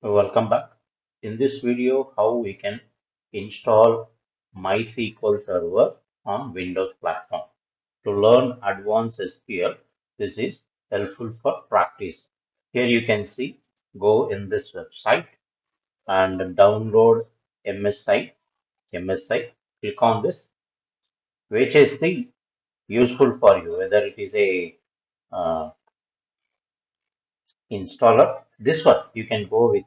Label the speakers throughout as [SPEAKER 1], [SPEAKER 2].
[SPEAKER 1] Welcome back. In this video, how we can install MySQL Server on Windows platform. To learn advanced SQL, this is helpful for practice. Here you can see, go in this website and download MSI. Click on this, which is the useful for you, whether it is a uh, installer. This one you can go with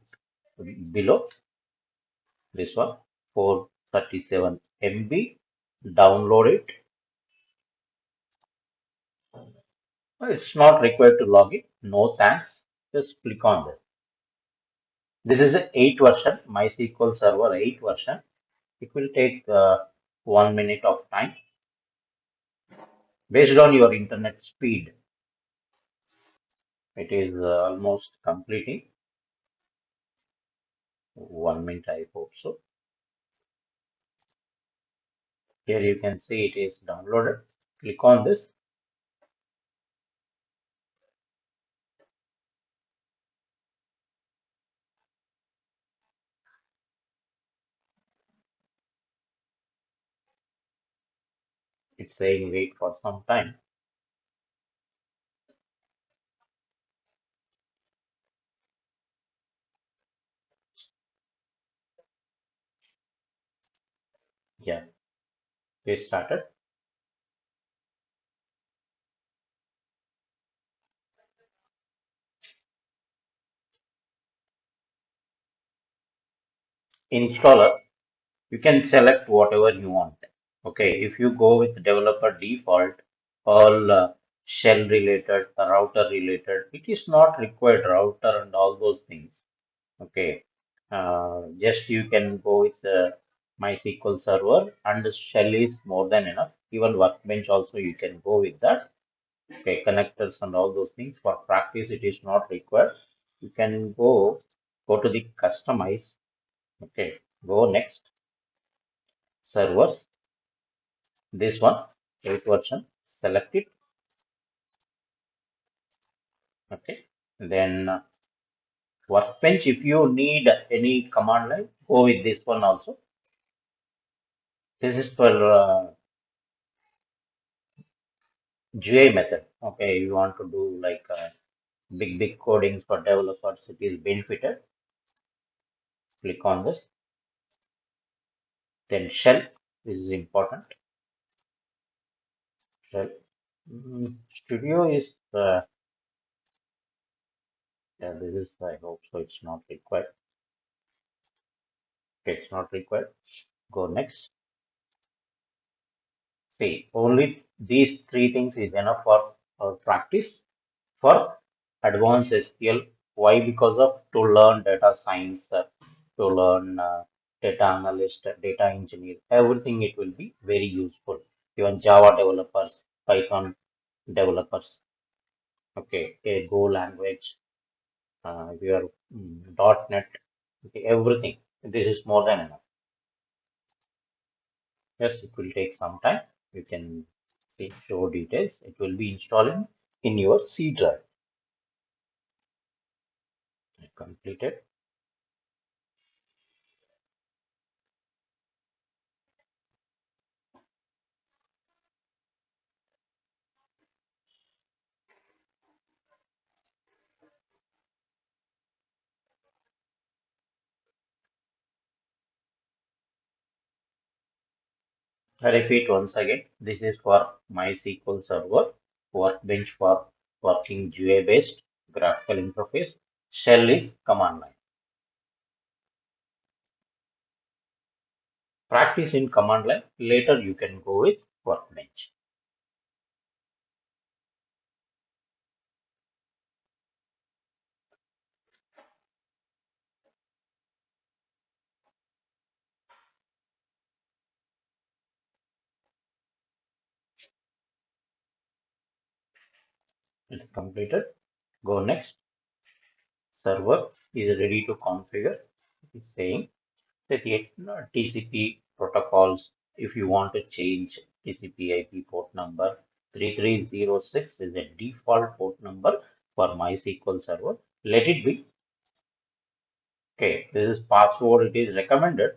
[SPEAKER 1] below. This one 437 MB. Download it. It's not required to log in. No thanks. Just click on this. This is the 8 version, MySQL Server 8 version. It will take 1 minute of time based on your internet speed. It is almost completing. 1 minute, I hope so. Here you can see it is downloaded. Click on this. It's saying wait for some time. Yeah, we started. Installer. You can select whatever you want. Okay, if you go with developer default, all shell related, router related, it is not required router and all those things. Okay, just you can go with MySQL Server and the shell is more than enough. Even Workbench also you can go with that. Okay, connectors and all those things for practice it is not required. You can go to the customize. Okay, go next servers. This one, 8 version, select it. Okay. Then Workbench, if you need any command line, go with this one also. This is for GUI method. Okay, you want to do like big coding for developers, it is benefited. Click on this. Then shell, this is important. Shell. Studio is, yeah, this is, I hope so, it's not required. Okay, it's not required. Go next. See, only these three things is enough for practice for advanced SQL. Why? Because of to learn data science, to learn data analyst, data engineer, everything it will be very useful. Even Java developers, Python developers, okay, a Go language, your dotnet, okay, everything. This is more than enough. Yes, it will take some time. You can see show details. It will be installing in your C drive. Completed. I repeat once again. This is for MySQL Server, Workbench for working GUI based graphical interface. Shell is command line. Practice in command line. Later you can go with Workbench. It's completed. Go next. Server is ready to configure. It's saying that TCP protocols, if you want to change TCP IP port number, 3306 is a default port number for MySQL Server. Let it be. Okay, this is password. It is recommended.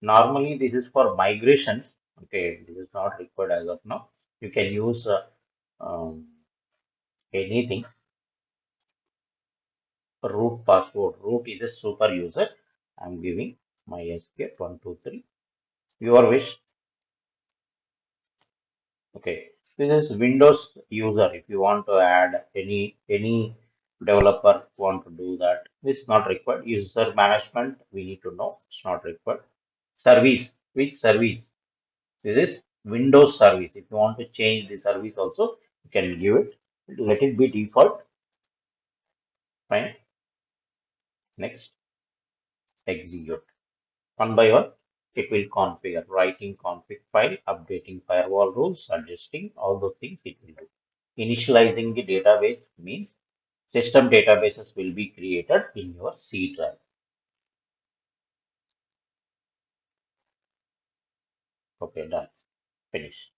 [SPEAKER 1] Normally, this is for migrations. Okay, this is not required as of now. You can use um, anything. Root password. Root is a super user. I'm giving MySQL 123. Your wish. Okay, this is Windows user. If you want to add any developer want to do that, this is not required. User management, we need to know. It's not required. Service, which service? This is Windows service. If you want to change the service also, you can give it. Let it be default. Fine. Next, execute. One by one, it will configure. Writing config file, updating firewall rules, adjusting all those things it will do. Initializing the database means system databases will be created in your C drive. Okay, done. Finish.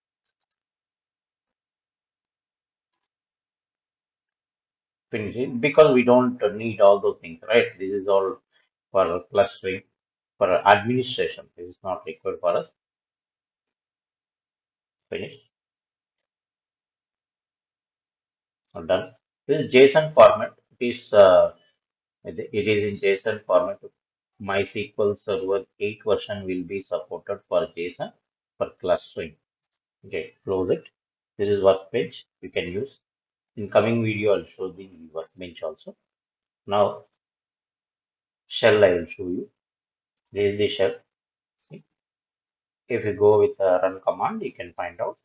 [SPEAKER 1] Finish it because we don't need all those things, right? This is all for clustering, for administration. This is not required for us. Finish. Done. This is JSON format. It is in JSON format. MySQL Server 8 version will be supported for JSON for clustering. Okay, close it. This is workbench you can use. In coming video, I'll show the workbench also. Now, shell I will show you. This is the shell. See, if you go with the run command, you can find out.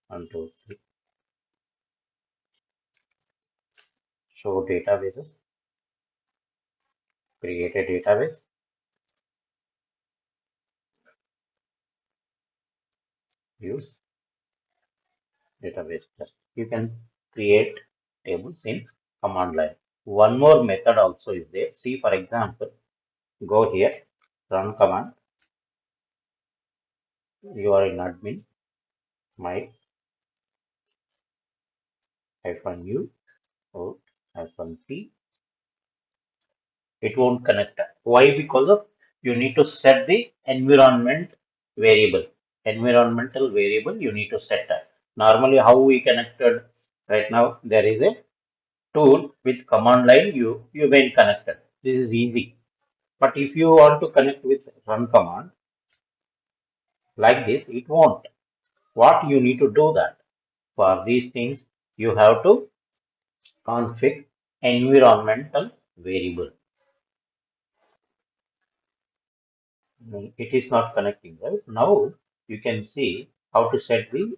[SPEAKER 1] 1, 2, 3. Show databases. Create a database. Use database test. You can create tables in command line. One more method also is there. See, for example, go here, run command. You are in admin, my hyphen u, out, hyphen p. It won't connect. Why? Because of you need to set the environment variable. Environmental variable you need to set that. Normally, how we connected right now, there is a tool with command line you can connected. This is easy. But if you want to connect with run command like this, it won't. What you need to do that for these things, you have to config environmental variable. It is not connecting, right? Now you can see how to set the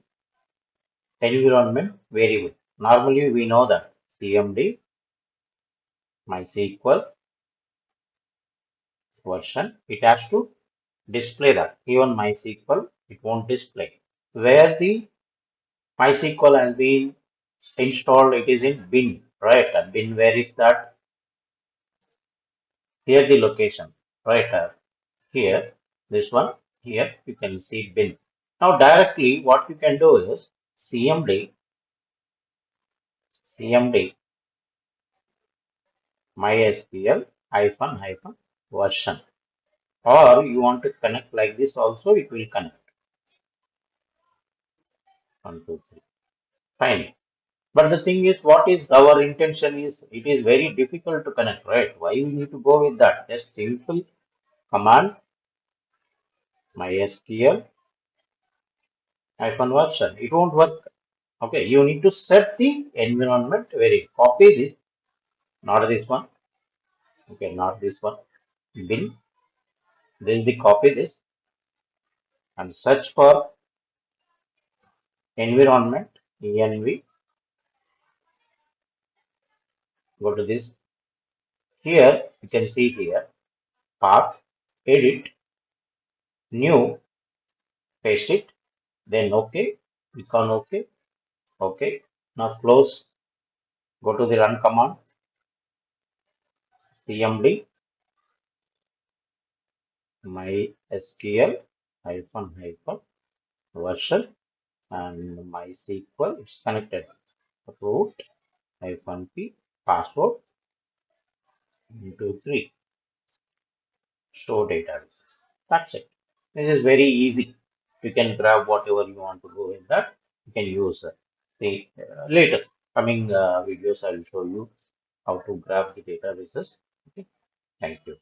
[SPEAKER 1] environment variable. Normally we know that cmd MySQL version, it has to display that. Even MySQL, it won't display. Where the MySQL has been installed, it is in bin, right? Bin, where is that? Here the location, right? Here, this one, here you can see bin. Now directly what you can do is cmd MySQL hyphen version. Or you want to connect like this also, it will connect. 1, 2, 3. Fine. But the thing is, what is our intention is, it is very difficult to connect, right? Why we need to go with that? Just simple command MySQL hyphen version. It won't work. Okay, you need to set the environment very. Copy this, not this one. Okay, not this one. Bin. This is the copy this and search for environment env. Go to this. Here you can see here path, edit, new, paste it, then OK, click on OK, OK. Now close, go to the run command, cmd MySQL hyphen version and MySQL, it's connected. Root hyphen p, password 1, 2, 3. store databases. That's it. It is very easy. You can grab whatever you want to go in that. You can use the later coming videos. I will show you how to grab the databases. Okay. Thank you.